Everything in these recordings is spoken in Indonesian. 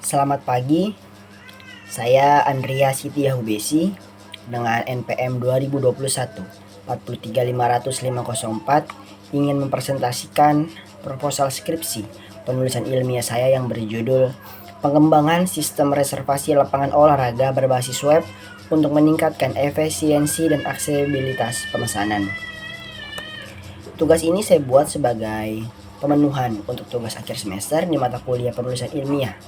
Selamat pagi, saya Andrea Sitia Hubesi dengan NPM 2021 4350504 ingin mempresentasikan proposal skripsi penulisan ilmiah saya yang berjudul Pengembangan Sistem Reservasi Lapangan Olahraga Berbasis Web untuk meningkatkan efisiensi dan aksesibilitas pemesanan. Tugas ini saya buat sebagai pemenuhan untuk tugas akhir semester di mata kuliah penulisan ilmiah.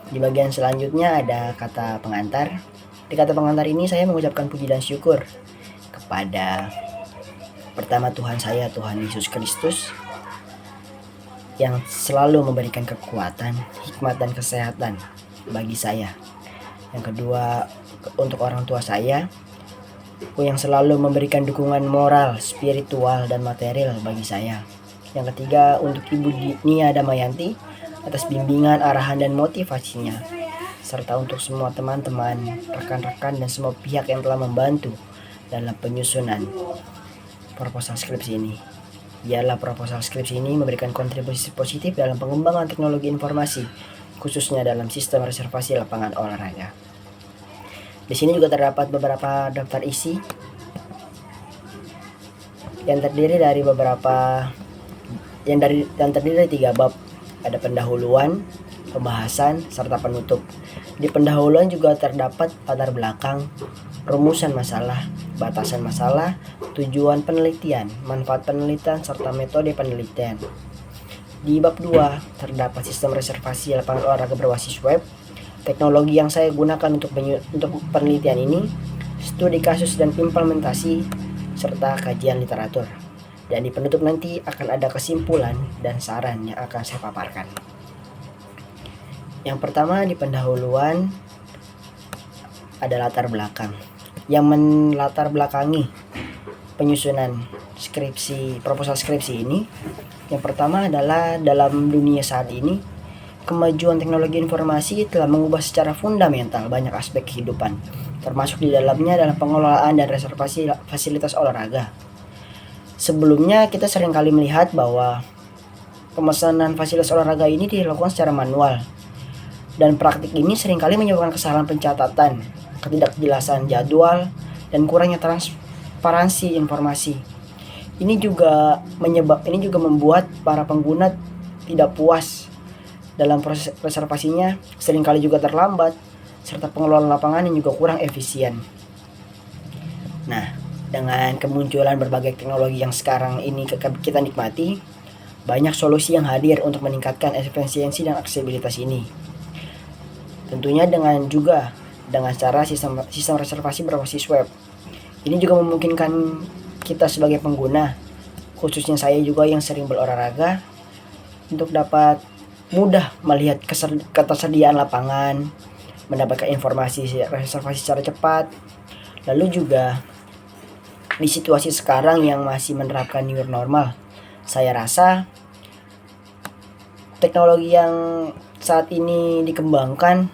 Di bagian selanjutnya ada kata pengantar. Di kata pengantar ini saya mengucapkan puji dan syukur kepada pertama Tuhan saya, Tuhan Yesus Kristus, yang selalu memberikan kekuatan, hikmat dan kesehatan bagi saya. Yang kedua, untuk orang tua saya yang selalu memberikan dukungan moral, spiritual dan material bagi saya. Yang ketiga, untuk Ibu Nia Damayanti atas bimbingan, arahan dan motivasinya, serta untuk semua teman-teman, rekan-rekan dan semua pihak yang telah membantu dalam penyusunan proposal skripsi ini. Biarlah proposal skripsi ini memberikan kontribusi positif dalam pengembangan teknologi informasi, khususnya dalam sistem reservasi lapangan olahraga. Di sini juga terdapat beberapa daftar isi yang terdiri dari tiga bab. Ada pendahuluan, pembahasan, serta penutup. Di pendahuluan juga terdapat latar belakang, rumusan masalah, batasan masalah, tujuan penelitian, manfaat penelitian, serta metode penelitian. Di bab 2 terdapat sistem reservasi lapangan olahraga berbasis web, teknologi yang saya gunakan untuk penelitian ini, studi kasus dan implementasi, serta kajian literatur. Dan di penutup nanti akan ada kesimpulan dan saran yang akan saya paparkan. Yang pertama, di pendahuluan ada latar belakang yang melatar belakangi penyusunan proposal skripsi ini. Yang pertama adalah dalam dunia saat ini, kemajuan teknologi informasi telah mengubah secara fundamental banyak aspek kehidupan, termasuk di dalamnya dalam pengelolaan dan reservasi fasilitas olahraga. Sebelumnya kita seringkali melihat bahwa pemesanan fasilitas olahraga ini dilakukan secara manual, dan praktik ini seringkali menyebabkan kesalahan pencatatan, ketidakjelasan jadwal, dan kurangnya transparansi informasi. Ini juga membuat para pengguna tidak puas dalam proses reservasinya, seringkali juga terlambat, serta pengelolaan lapangan yang juga kurang efisien. Nah, dengan kemunculan berbagai teknologi yang sekarang ini kita nikmati, banyak solusi yang hadir untuk meningkatkan efisiensi dan aksesibilitas ini. Tentunya dengan cara sistem reservasi berbasis web. Ini juga memungkinkan kita sebagai pengguna, khususnya saya juga yang sering berolahraga, untuk dapat mudah melihat ketersediaan lapangan, mendapatkan informasi reservasi secara cepat. Lalu juga di situasi sekarang yang masih menerapkan new normal, saya rasa teknologi yang saat ini dikembangkan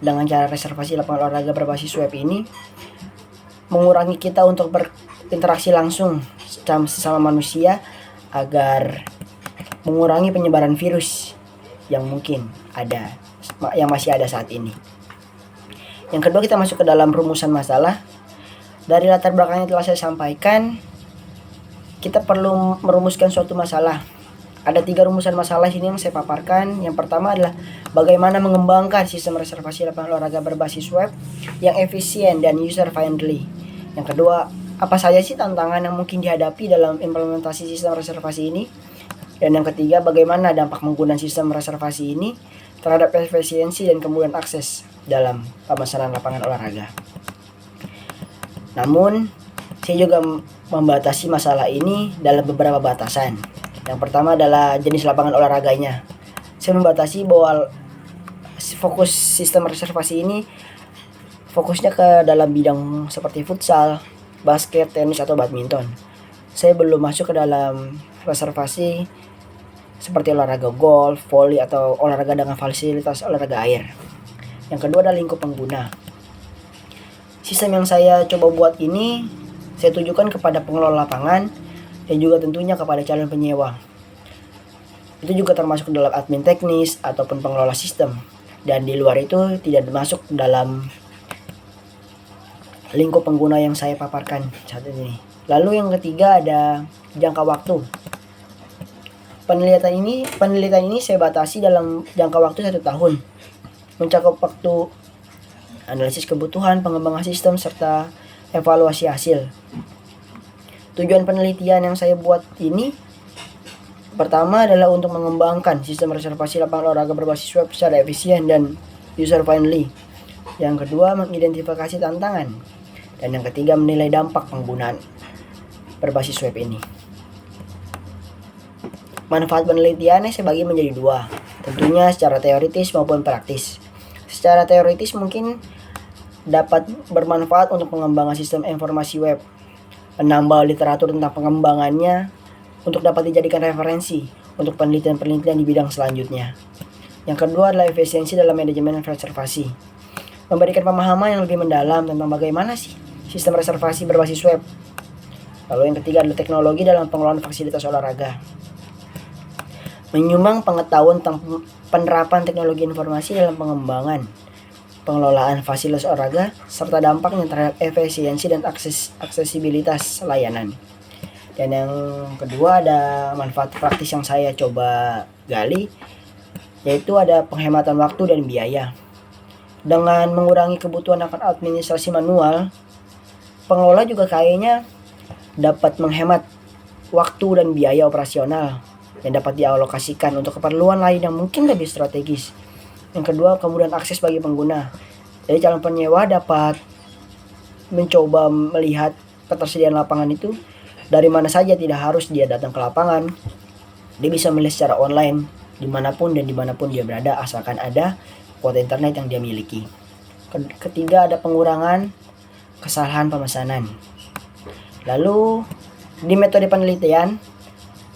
dengan cara reservasi lapangan olahraga berbasis web ini mengurangi kita untuk berinteraksi langsung sesama manusia, agar mengurangi penyebaran virus yang masih ada saat ini. Yang kedua, kita masuk ke dalam rumusan masalah. Dari latar belakang yang telah saya sampaikan, kita perlu merumuskan suatu masalah. Ada 3 rumusan masalah ini yang saya paparkan. Yang pertama adalah bagaimana mengembangkan sistem reservasi lapangan olahraga berbasis web yang efisien dan user friendly. Yang kedua, apa saja sih tantangan yang mungkin dihadapi dalam implementasi sistem reservasi ini? Dan yang ketiga, bagaimana dampak menggunakan sistem reservasi ini terhadap efisiensi dan kemudahan akses dalam pemesanan lapangan olahraga. Namun, saya juga membatasi masalah ini dalam beberapa batasan. Yang pertama adalah jenis lapangan olahraganya. Saya membatasi bahwa fokus sistem reservasi ini fokusnya ke dalam bidang seperti futsal, basket, tenis, atau badminton. Saya belum masuk ke dalam reservasi seperti olahraga golf, volley, atau olahraga dengan fasilitas olahraga air. Yang kedua adalah lingkup pengguna. Sistem yang saya coba buat ini saya tujukan kepada pengelola lapangan dan juga tentunya kepada calon penyewa. Itu juga termasuk dalam admin teknis ataupun pengelola sistem. Dan di luar itu tidak masuk dalam lingkup pengguna yang saya paparkan saat ini. Lalu yang ketiga ada jangka waktu. Penelitian ini saya batasi dalam jangka waktu 1 tahun. Mencakup waktu analisis kebutuhan, pengembangan sistem, serta evaluasi hasil. Tujuan penelitian yang saya buat ini pertama adalah untuk mengembangkan sistem reservasi lapangan olahraga berbasis web secara efisien dan user friendly. Yang kedua, mengidentifikasi tantangan. Dan yang ketiga, menilai dampak penggunaan berbasis web ini. Manfaat penelitiannya saya bagi menjadi 2, tentunya secara teoritis maupun praktis. Secara teoritis mungkin dapat bermanfaat untuk pengembangan sistem informasi web, menambah literatur tentang pengembangannya untuk dapat dijadikan referensi untuk penelitian-penelitian di bidang selanjutnya. Yang kedua adalah efisiensi dalam manajemen reservasi, memberikan pemahaman yang lebih mendalam tentang bagaimana sih sistem reservasi berbasis web. Lalu yang ketiga adalah teknologi dalam pengelolaan fasilitas olahraga, menyumbang pengetahuan tentang penerapan teknologi informasi dalam pengembangan, pengelolaan fasilitas olahraga, serta dampaknya terhadap efisiensi dan aksesibilitas layanan. Dan yang kedua ada manfaat praktis yang saya coba gali, yaitu ada penghematan waktu dan biaya. Dengan mengurangi kebutuhan akan administrasi manual, pengelola juga kayaknya dapat menghemat waktu dan biaya operasional yang dapat dialokasikan untuk keperluan lain yang mungkin lebih strategis. Yang kedua, kemudahan akses bagi pengguna. Jadi calon penyewa dapat mencoba melihat ketersediaan lapangan itu dari mana saja, tidak harus dia datang ke lapangan. Dia bisa melihat secara online dimanapun dia berada, asalkan ada kuota internet yang dia miliki. Ketiga, ada pengurangan kesalahan pemesanan. Lalu di metode penelitian,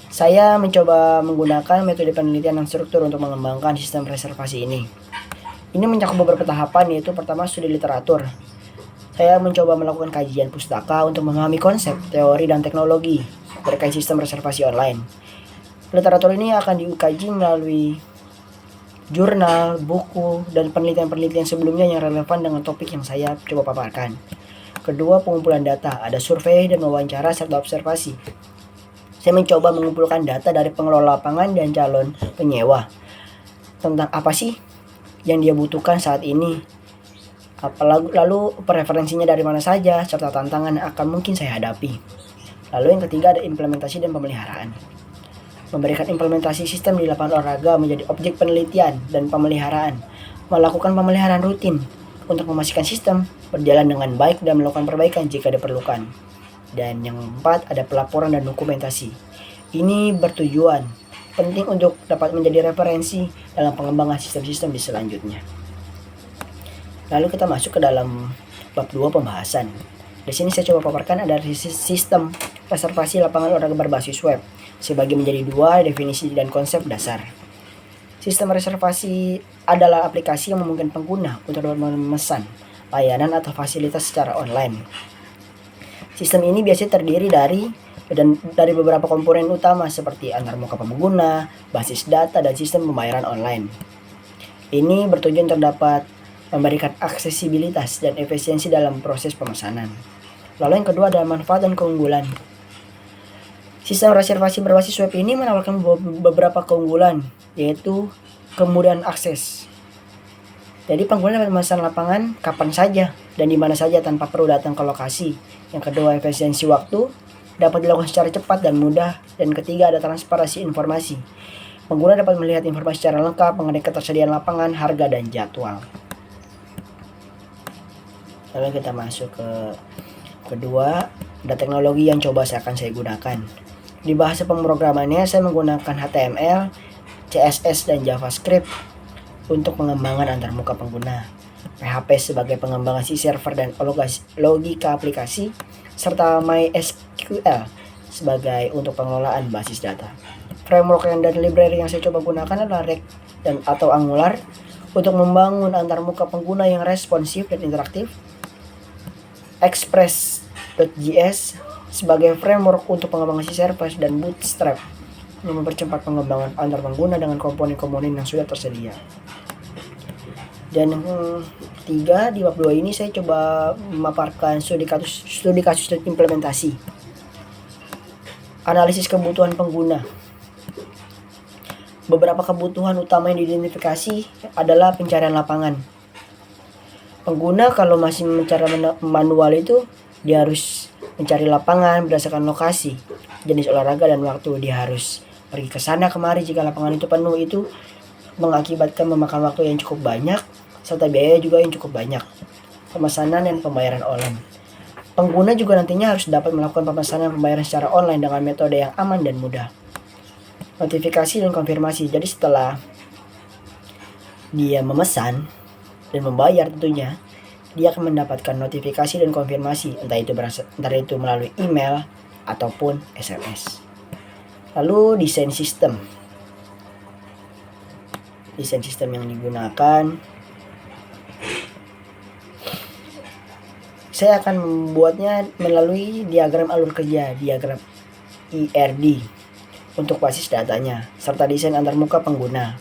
saya mencoba menggunakan metode penelitian yang struktur untuk mengembangkan sistem reservasi ini. Ini mencakup beberapa tahapan, yaitu pertama studi literatur. Saya mencoba melakukan kajian pustaka untuk memahami konsep, teori, dan teknologi terkait sistem reservasi online. Literatur ini akan dikaji melalui jurnal, buku, dan penelitian-penelitian sebelumnya yang relevan dengan topik yang saya coba paparkan. Kedua, pengumpulan data. Ada survei dan wawancara serta observasi. Saya mencoba mengumpulkan data dari pengelola lapangan dan calon penyewa tentang apa sih yang dia butuhkan saat ini, lalu preferensinya dari mana saja, serta tantangan yang akan mungkin saya hadapi. Lalu yang ketiga ada implementasi dan pemeliharaan. Memberikan implementasi sistem di lapangan olahraga menjadi objek penelitian dan pemeliharaan. Melakukan pemeliharaan rutin untuk memastikan sistem berjalan dengan baik dan melakukan perbaikan jika diperlukan. Dan yang keempat ada pelaporan dan dokumentasi. Ini bertujuan penting untuk dapat menjadi referensi dalam pengembangan sistem-sistem di selanjutnya. Lalu kita masuk ke dalam bab 2 pembahasan. Di sini saya coba paparkan ada sistem reservasi lapangan olahraga berbasis web. Saya bagi menjadi 2, definisi dan konsep dasar. Sistem reservasi adalah aplikasi yang memungkinkan pengguna untuk dapat memesan layanan atau fasilitas secara online. Sistem ini biasanya terdiri dari beberapa komponen utama seperti antarmuka pengguna, basis data, dan sistem pembayaran online. Ini bertujuan terdapat memberikan aksesibilitas dan efisiensi dalam proses pemesanan. Lalu yang kedua adalah manfaat dan keunggulan. Sistem reservasi berbasis web ini menawarkan beberapa keunggulan, yaitu kemudahan akses. Jadi pengguna dapat memesan lapangan kapan saja dan di mana saja tanpa perlu datang ke lokasi. Yang kedua, efisiensi waktu dapat dilakukan secara cepat dan mudah. Dan ketiga, ada transparansi informasi. Pengguna dapat melihat informasi secara lengkap mengenai ketersediaan lapangan, harga, dan jadwal. Lalu kita masuk ke kedua, ada teknologi yang akan saya gunakan. Di bahasa pemrogramannya saya menggunakan HTML, CSS, dan JavaScript untuk pengembangan antarmuka pengguna, PHP sebagai pengembangan si server dan logika aplikasi, serta MySQL sebagai untuk pengelolaan basis data. Framework dan library yang saya coba gunakan adalah React atau Angular untuk membangun antarmuka pengguna yang responsif dan interaktif, Express.js sebagai framework untuk pengembangan si server, dan Bootstrap yang mempercepat pengembangan antar pengguna dengan komponen-komponen yang sudah tersedia. Dan yang ketiga, di bab 2 ini saya coba memaparkan studi kasus dan implementasi. Analisis kebutuhan pengguna. Beberapa kebutuhan utama yang diidentifikasi adalah pencarian lapangan. Pengguna kalau masih mencari manual itu, dia harus mencari lapangan berdasarkan lokasi, jenis olahraga, dan waktu. Dia harus pergi ke sana kemari. Jika lapangan itu penuh, itu mengakibatkan memakan waktu yang cukup banyak serta biaya juga yang cukup banyak. Pemesanan dan pembayaran online. Pengguna juga nantinya harus dapat melakukan pemesanan dan pembayaran secara online dengan metode yang aman dan mudah. Notifikasi dan konfirmasi. Jadi setelah dia memesan dan membayar, tentunya dia akan mendapatkan notifikasi dan konfirmasi, entah itu melalui email ataupun SMS. Lalu desain sistem. Desain sistem yang digunakan, saya akan membuatnya melalui diagram alur kerja, diagram IRD untuk basis datanya, serta desain antarmuka pengguna.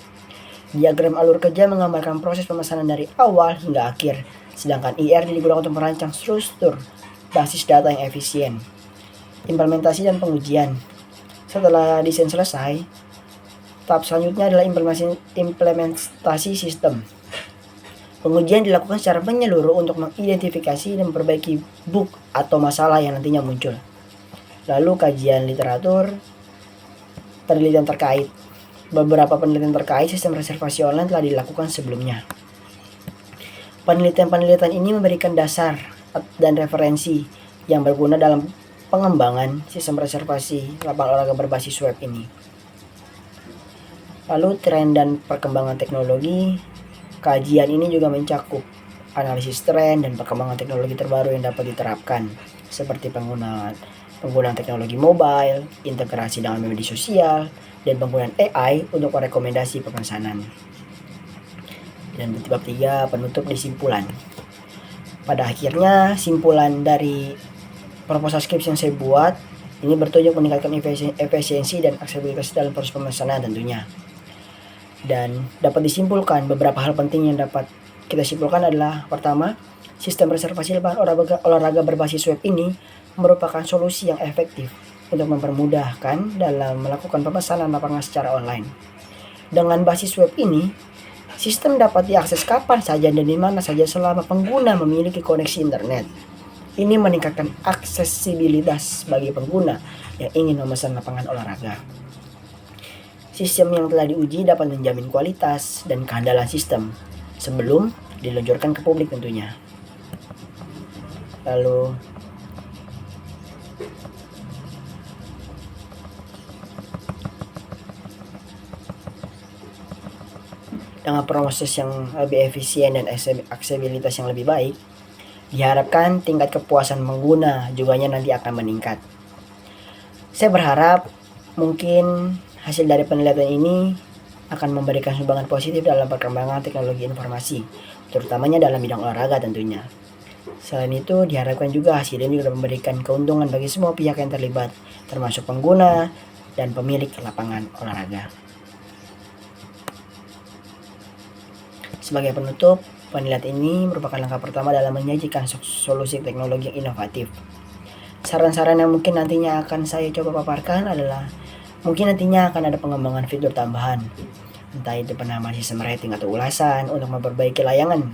Diagram alur kerja menggambarkan proses pemesanan dari awal hingga akhir, sedangkan IRD digunakan untuk merancang struktur basis data yang efisien. Implementasi dan pengujian. Setelah desain selesai, tahap selanjutnya adalah implementasi sistem. Pengujian dilakukan secara menyeluruh untuk mengidentifikasi dan memperbaiki bug atau masalah yang nantinya muncul. Lalu kajian literatur, penelitian terkait. Beberapa penelitian terkait sistem reservasi online telah dilakukan sebelumnya. Penelitian ini memberikan dasar dan referensi yang berguna dalam pengembangan sistem reservasi lapangan olahraga berbasis web ini. Lalu tren dan perkembangan teknologi. Kajian ini juga mencakup analisis tren dan perkembangan teknologi terbaru yang dapat diterapkan, seperti penggunaan teknologi mobile, integrasi dengan media sosial, dan penggunaan AI untuk merekomendasi pemesanan. Dan bab 3, penutup kesimpulan. Pada akhirnya, simpulan dari proposal skripsi yang saya buat ini bertujuan meningkatkan efisiensi dan aksesibilitas dalam proses pemesanan tentunya. Dan dapat disimpulkan beberapa hal penting yang dapat kita simpulkan adalah, pertama, sistem reservasi lapangan olahraga berbasis web ini merupakan solusi yang efektif untuk mempermudahkan dalam melakukan pemesanan lapangan secara online. Dengan basis web ini, sistem dapat diakses kapan saja dan di mana saja selama pengguna memiliki koneksi internet. Ini meningkatkan aksesibilitas bagi pengguna yang ingin memesan lapangan olahraga. Sistem yang telah diuji dapat menjamin kualitas dan keandalan sistem sebelum diluncurkan ke publik tentunya. Lalu dengan proses yang lebih efisien dan aksesibilitas yang lebih baik, diharapkan tingkat kepuasan pengguna juga nanti akan meningkat. Saya berharap mungkin hasil dari penelitian ini akan memberikan sumbangan positif dalam perkembangan teknologi informasi, terutamanya dalam bidang olahraga tentunya. Selain itu, diharapkan juga hasil ini juga memberikan keuntungan bagi semua pihak yang terlibat, termasuk pengguna dan pemilik lapangan olahraga. Sebagai penutup, penelitian ini merupakan langkah pertama dalam menyajikan solusi teknologi yang inovatif. Saran-saran yang mungkin nantinya akan saya coba paparkan adalah, mungkin nantinya akan ada pengembangan fitur tambahan, entah itu penambahan sistem rating atau ulasan untuk memperbaiki layanan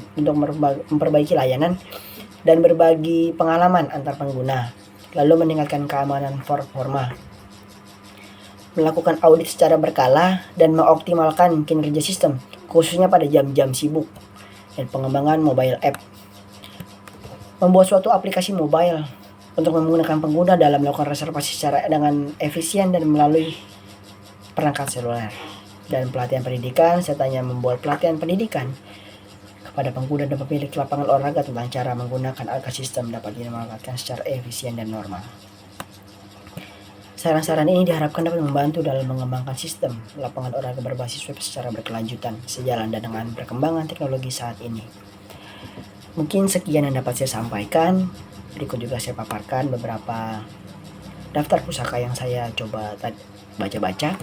dan berbagi pengalaman antar pengguna, lalu meningkatkan keamanan performa, melakukan audit secara berkala dan mengoptimalkan kinerja sistem, khususnya pada jam-jam sibuk, dan pengembangan mobile app, membuat suatu aplikasi mobile untuk memudahkan pengguna dalam melakukan reservasi secara dengan efisien dan melalui perangkat seluler, dan pelatihan pendidikan sertanya membuat pelatihan pendidikan kepada pengguna dan pemilik lapangan olahraga tentang cara menggunakan agar sistem dapat dimanfaatkan secara efisien dan normal. Saran-saran ini diharapkan dapat membantu dalam mengembangkan sistem lapangan olahraga berbasis web secara berkelanjutan sejalan dengan perkembangan teknologi saat ini. Mungkin sekian yang dapat saya sampaikan. Berikut juga saya paparkan beberapa daftar pusaka yang saya coba baca-baca.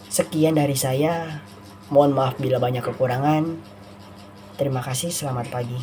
Sekian dari saya. Mohon maaf bila banyak kekurangan. Terima kasih, selamat pagi.